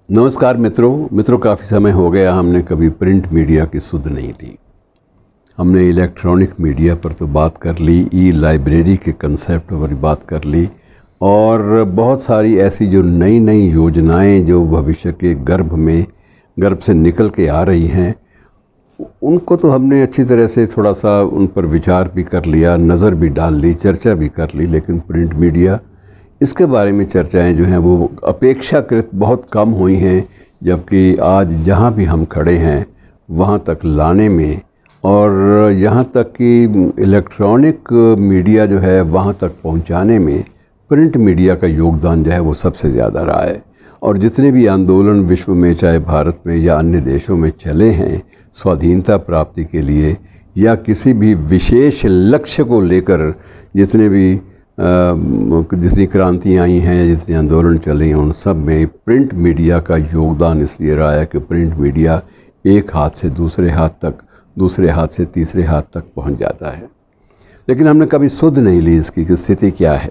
नमस्कार मित्रों, काफ़ी समय हो गया हमने कभी प्रिंट मीडिया की सुध नहीं ली। हमने इलेक्ट्रॉनिक मीडिया पर तो बात कर ली, ई लाइब्रेरी के कंसेप्ट पर बात कर ली, और बहुत सारी ऐसी जो नई नई योजनाएं जो भविष्य के गर्भ से निकल के आ रही हैं, उनको तो हमने अच्छी तरह से थोड़ा सा उन पर विचार भी कर लिया, नज़र भी डाल ली, चर्चा भी कर ली। लेकिन प्रिंट मीडिया, इसके बारे में चर्चाएं जो हैं वो अपेक्षाकृत बहुत कम हुई हैं, जबकि आज जहां भी हम खड़े हैं वहां तक लाने में, और यहां तक कि इलेक्ट्रॉनिक मीडिया जो है वहां तक पहुंचाने में प्रिंट मीडिया का योगदान जो है वो सबसे ज़्यादा रहा है। और जितने भी आंदोलन विश्व में, चाहे भारत में या अन्य देशों में चले हैं स्वाधीनता प्राप्ति के लिए या किसी भी विशेष लक्ष्य को लेकर, जितनी क्रांतियाँ आई हैं, जितने आंदोलन चले हैं, उन सब में प्रिंट मीडिया का योगदान इसलिए रहा है कि प्रिंट मीडिया एक हाथ से दूसरे हाथ तक, दूसरे हाथ से तीसरे हाथ तक पहुंच जाता है। लेकिन हमने कभी सुध नहीं ली इसकी कि स्थिति क्या है।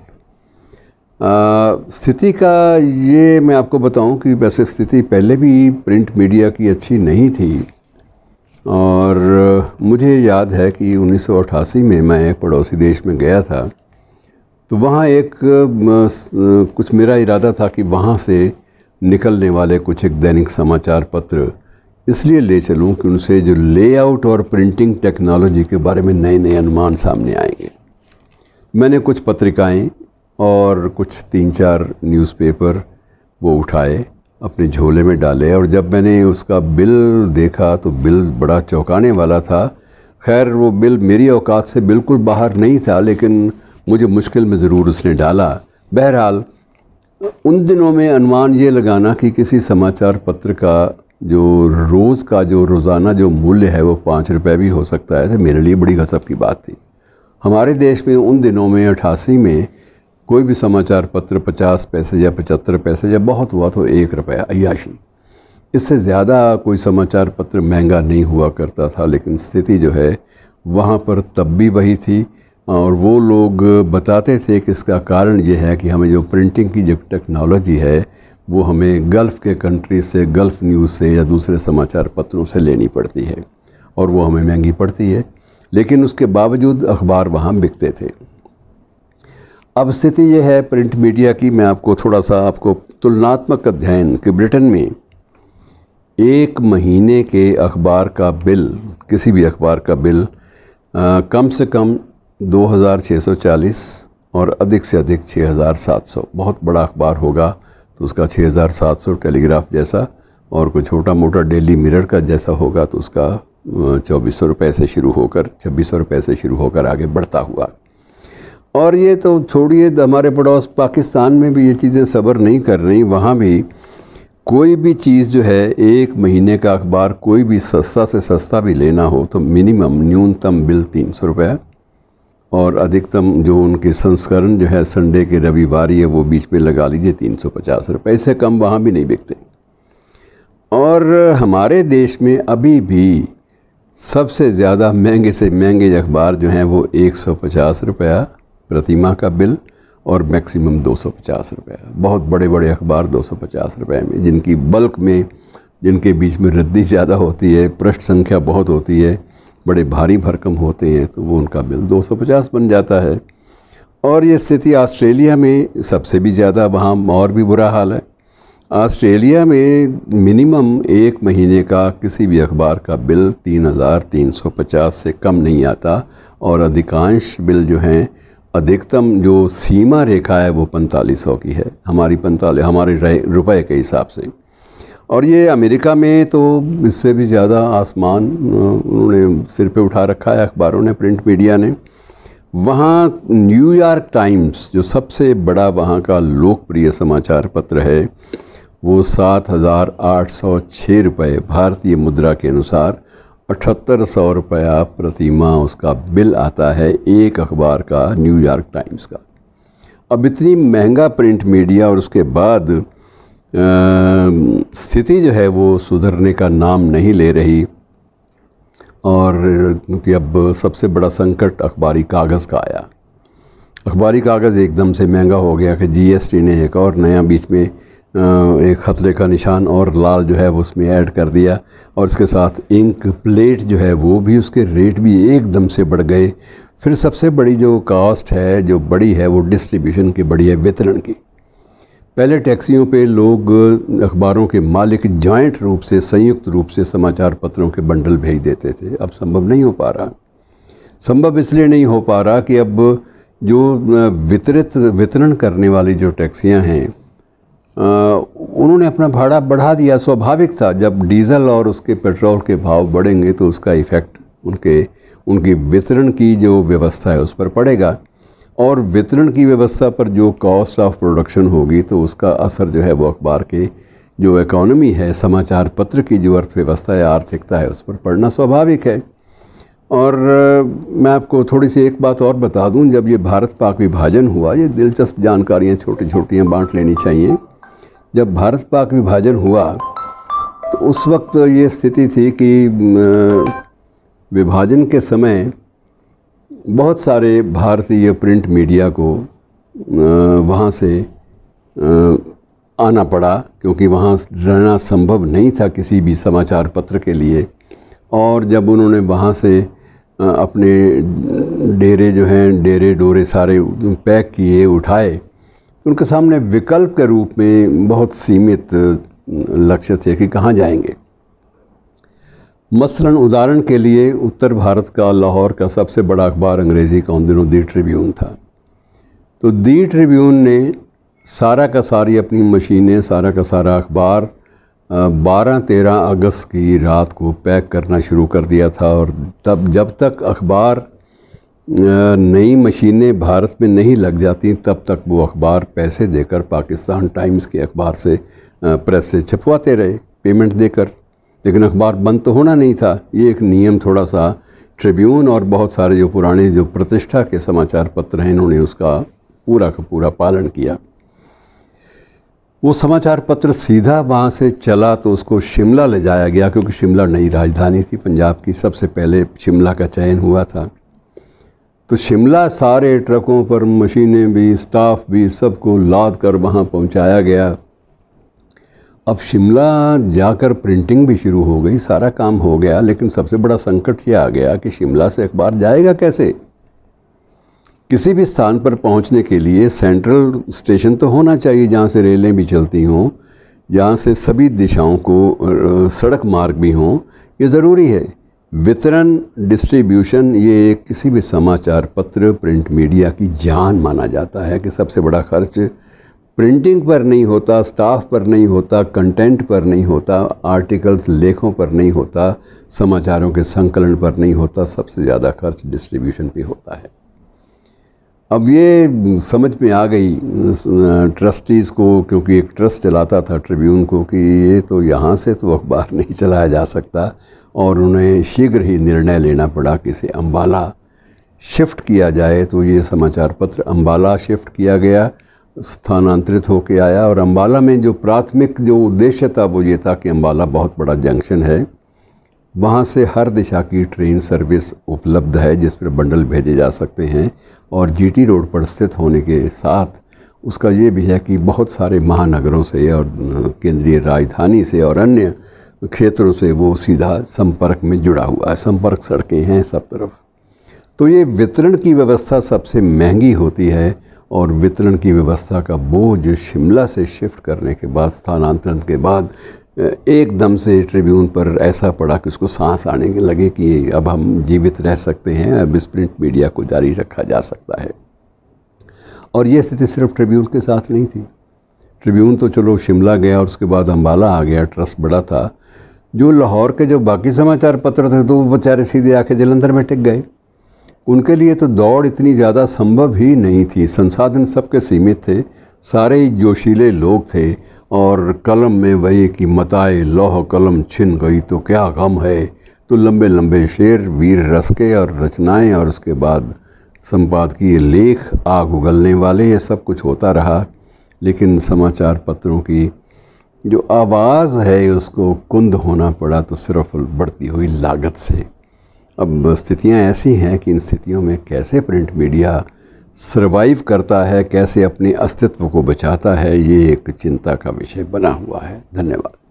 स्थिति का ये मैं आपको बताऊं कि वैसे स्थिति पहले भी प्रिंट मीडिया की अच्छी नहीं थी। और मुझे याद है कि 1988 में मैं एक पड़ोसी देश में गया था, तो वहाँ कुछ मेरा इरादा था कि वहाँ से निकलने वाले कुछ एक दैनिक समाचार पत्र इसलिए ले चलूँ कि उनसे जो लेआउट और प्रिंटिंग टेक्नोलॉजी के बारे में नए नए अनुमान सामने आएंगे। मैंने कुछ पत्रिकाएं और कुछ 3-4 न्यूज़पेपर वो उठाए, अपने झोले में डाले, और जब मैंने उसका बिल देखा तो बिल बड़ा चौंकाने वाला था। खैर, वो बिल मेरी औकात से बिल्कुल बाहर नहीं था, लेकिन मुझे मुश्किल में ज़रूर उसने डाला। बहरहाल, उन दिनों में अनुमान ये लगाना कि किसी समाचार पत्र का जो रोज़ का जो रोज़ाना जो मूल्य है वो 5 रुपये भी हो सकता है, तो मेरे लिए बड़ी गज़ब की बात थी। हमारे देश में उन दिनों में 88 में कोई भी समाचार पत्र 50 पैसे या 75 पैसे, या बहुत हुआ तो 1 रुपया, अय्याशी। इससे ज़्यादा कोई समाचार पत्र महंगा नहीं हुआ करता था। लेकिन स्थिति जो है वहाँ पर तब भी वही थी, और वो लोग बताते थे कि इसका कारण ये है कि हमें जो प्रिंटिंग की जो टेक्नोलॉजी है वो हमें गल्फ़ के कंट्री से, गल्फ़ न्यूज़ से या दूसरे समाचार पत्रों से लेनी पड़ती है, और वो हमें महंगी पड़ती है। लेकिन उसके बावजूद अखबार वहाँ बिकते थे। अब स्थिति ये है प्रिंट मीडिया की, मैं आपको थोड़ा सा तुलनात्मक अध्ययन कि ब्रिटेन में 1 महीने के अखबार का बिल, किसी भी अखबार का बिल कम से कम 2640 और अधिक से अधिक 6700। बहुत बड़ा अखबार होगा तो उसका 6700 टेलीग्राफ जैसा, और कोई छोटा मोटा डेली मिरर का जैसा होगा तो उसका 2400 रुपये से शुरू होकर 2600 रुपये से शुरू होकर आगे बढ़ता हुआ। और ये तो छोड़िए, हमारे पड़ोस पाकिस्तान में भी ये चीज़ें सब्र नहीं कर रही। वहाँ भी कोई भी चीज़ जो है, 1 महीने का अखबार कोई भी सस्ता से सस्ता भी लेना हो तो मिनिमम न्यूनतम बिल 300 रुपये, और अधिकतम जो उनके संस्करण जो है संडे के रविवार है वो बीच में लगा लीजिए 350 रुपये, इससे कम वहाँ भी नहीं बिकते। और हमारे देश में अभी भी सबसे ज़्यादा महंगे से महंगे अखबार जो हैं वो 150 रुपया प्रति माह का बिल, और मैक्सिमम 250 रुपया। बहुत बड़े बड़े अखबार 250 रुपये में, जिनकी बल्क में, जिनके बीच में रद्दी ज़्यादा होती है, पृष्ठ संख्या बहुत होती है, बड़े भारी भरकम होते हैं, तो वो उनका बिल 250 बन जाता है। और ये स्थिति ऑस्ट्रेलिया में सबसे भी ज़्यादा, वहाँ और भी बुरा हाल है। ऑस्ट्रेलिया में मिनिमम 1 महीने का किसी भी अखबार का बिल 3350 से कम नहीं आता, और अधिकांश बिल जो हैं, अधिकतम जो सीमा रेखा है वो 4500 की है, हमारे रुपए के हिसाब से। और ये अमेरिका में तो इससे भी ज़्यादा आसमान उन्होंने सिर पे उठा रखा है अखबारों ने, प्रिंट मीडिया ने। वहाँ न्यूयॉर्क टाइम्स, जो सबसे बड़ा वहाँ का लोकप्रिय समाचार पत्र है, वो 7806 रुपये भारतीय मुद्रा के अनुसार 7800 रुपया प्रति माह उसका बिल आता है, एक अखबार का, न्यूयॉर्क टाइम्स का। अब इतनी महंगा प्रिंट मीडिया, और उसके बाद स्थिति जो है वो सुधरने का नाम नहीं ले रही। और क्योंकि अब सबसे बड़ा संकट अखबारी कागज़ का आया। अखबारी कागज़ एकदम से महंगा हो गया कि जीएसटी ने एक और नया बीच में एक खतरे का निशान और लाल जो है वो उसमें ऐड कर दिया, और इसके साथ इंक प्लेट जो है वो भी, उसके रेट भी एकदम से बढ़ गए। फिर सबसे बड़ी जो कास्ट है, जो बड़ी है, वो डिस्ट्रीब्यूशन की बड़ी है, वितरण की। पहले टैक्सियों पे लोग, अखबारों के मालिक जॉइंट रूप से, संयुक्त रूप से समाचार पत्रों के बंडल भेज देते थे। अब संभव नहीं हो पा रहा। संभव इसलिए नहीं हो पा रहा कि अब जो वितरण करने वाली जो टैक्सियां हैं, उन्होंने अपना भाड़ा बढ़ा दिया। स्वाभाविक था, जब डीज़ल और उसके पेट्रोल के भाव बढ़ेंगे तो उसका इफ़ेक्ट उनकी वितरण की जो व्यवस्था है उस पर पड़ेगा, और वितरण की व्यवस्था पर जो कॉस्ट ऑफ प्रोडक्शन होगी तो उसका असर जो है वो अखबार के जो इकोनॉमी है, समाचार पत्र की जो अर्थव्यवस्था है, आर्थिकता है, उस पर पड़ना स्वाभाविक है। और मैं आपको थोड़ी सी एक बात और बता दूं, जब ये भारत पाक विभाजन हुआ, ये दिलचस्प जानकारियां छोटी छोटियां बांट लेनी चाहिए। जब भारत पाक विभाजन हुआ तो उस वक्त ये स्थिति थी कि विभाजन के समय बहुत सारे भारतीय प्रिंट मीडिया को वहाँ से आना पड़ा, क्योंकि वहाँ रहना संभव नहीं था किसी भी समाचार पत्र के लिए। और जब उन्होंने वहाँ से अपने डेरे जो हैं, डेरे डोरे सारे पैक किए, उठाए, तो उनके सामने विकल्प के रूप में बहुत सीमित लक्ष्य थे कि कहाँ जाएंगे। मसलन उदाहरण के लिए, उत्तर भारत का लाहौर का सबसे बड़ा अखबार अंग्रेज़ी का उन दिनों दी ट्रिब्यून था। तो दी ट्रिब्यून ने सारा का सारी अपनी मशीनें, सारा का सारा अखबार 12-13 अगस्त की रात को पैक करना शुरू कर दिया था। और तब जब तक अखबार नई मशीनें भारत में नहीं लग जाती, तब तक वो अखबार पैसे देकर पाकिस्तान टाइम्स के अखबार से, प्रेस से छपवाते रहे, पेमेंट देकर। लेकिन अखबार बंद तो होना नहीं था। ये एक नियम थोड़ा सा ट्रिब्यून और बहुत सारे जो पुराने जो प्रतिष्ठा के समाचार पत्र हैं, इन्होंने उसका पूरा का पूरा पालन किया। वो समाचार पत्र सीधा वहाँ से चला तो उसको शिमला ले जाया गया, क्योंकि शिमला नई राजधानी थी पंजाब की। सबसे पहले शिमला का चयन हुआ था। तो शिमला सारे ट्रकों पर मशीनें भी, स्टाफ भी, सबको लाद कर वहाँ पहुँचाया गया। अब शिमला जाकर प्रिंटिंग भी शुरू हो गई, सारा काम हो गया। लेकिन सबसे बड़ा संकट ये आ गया कि शिमला से अखबार जाएगा कैसे। किसी भी स्थान पर पहुंचने के लिए सेंट्रल स्टेशन तो होना चाहिए, जहां से रेलें भी चलती हों, जहां से सभी दिशाओं को सड़क मार्ग भी हों। ये ज़रूरी है। वितरण, डिस्ट्रीब्यूशन, ये किसी भी समाचार पत्र, प्रिंट मीडिया की जान माना जाता है कि सबसे बड़ा खर्च प्रिंटिंग पर नहीं होता, स्टाफ पर नहीं होता, कंटेंट पर नहीं होता, आर्टिकल्स, लेखों पर नहीं होता, समाचारों के संकलन पर नहीं होता। सबसे ज़्यादा खर्च डिस्ट्रीब्यूशन पे होता है। अब ये समझ में आ गई ट्रस्टीज़ को, क्योंकि एक ट्रस्ट चलाता था ट्रिब्यून को, कि ये तो यहाँ से तो अखबार नहीं चलाया जा सकता, और उन्हें शीघ्र ही निर्णय लेना पड़ा कि इसे अम्बाला शिफ्ट किया जाए। तो ये समाचार पत्र अम्बाला शिफ्ट किया गया, स्थानांतरित होके आया। और अम्बाला में जो प्राथमिक जो उद्देश्य था वो ये था कि अम्बाला बहुत बड़ा जंक्शन है, वहाँ से हर दिशा की ट्रेन सर्विस उपलब्ध है जिस पर बंडल भेजे जा सकते हैं। और जीटी रोड पर स्थित होने के साथ उसका ये भी है कि बहुत सारे महानगरों से और केंद्रीय राजधानी से और अन्य क्षेत्रों से वो सीधा संपर्क में जुड़ा हुआ है, संपर्क सड़कें हैं सब तरफ। तो ये वितरण की व्यवस्था सबसे महंगी होती है, और वितरण की व्यवस्था का बोझ शिमला से शिफ्ट करने के बाद, स्थानांतरण के बाद, एकदम से ट्रिब्यून पर ऐसा पड़ा कि उसको सांस आने लगे कि अब हम जीवित रह सकते हैं, अब इस प्रिंट मीडिया को जारी रखा जा सकता है। और ये स्थिति सिर्फ ट्रिब्यून के साथ नहीं थी। ट्रिब्यून तो चलो शिमला गया और उसके बाद अम्बाला आ गया, ट्रस्ट बड़ा था। जो लाहौर के जो बाकी समाचार पत्र थे तो वो बेचारे सीधे आके जलंधर में टिक गए। उनके लिए तो दौड़ इतनी ज़्यादा संभव ही नहीं थी, संसाधन सबके सीमित थे, सारे ही जोशीले लोग थे। और कलम में वही कि मताए लौह कलम छिन गई तो क्या गम है, तो लंबे लंबे शेर, वीर रस के और रचनाएं, और उसके बाद संपादकीय लेख, आग उगलने वाले, ये सब कुछ होता रहा। लेकिन समाचार पत्रों की जो आवाज़ है उसको कुंद होना पड़ा, तो सिर्फ बढ़ती हुई लागत से। अब स्थितियां ऐसी हैं कि इन स्थितियों में कैसे प्रिंट मीडिया सरवाइव करता है, कैसे अपने अस्तित्व को बचाता है, ये एक चिंता का विषय बना हुआ है। धन्यवाद।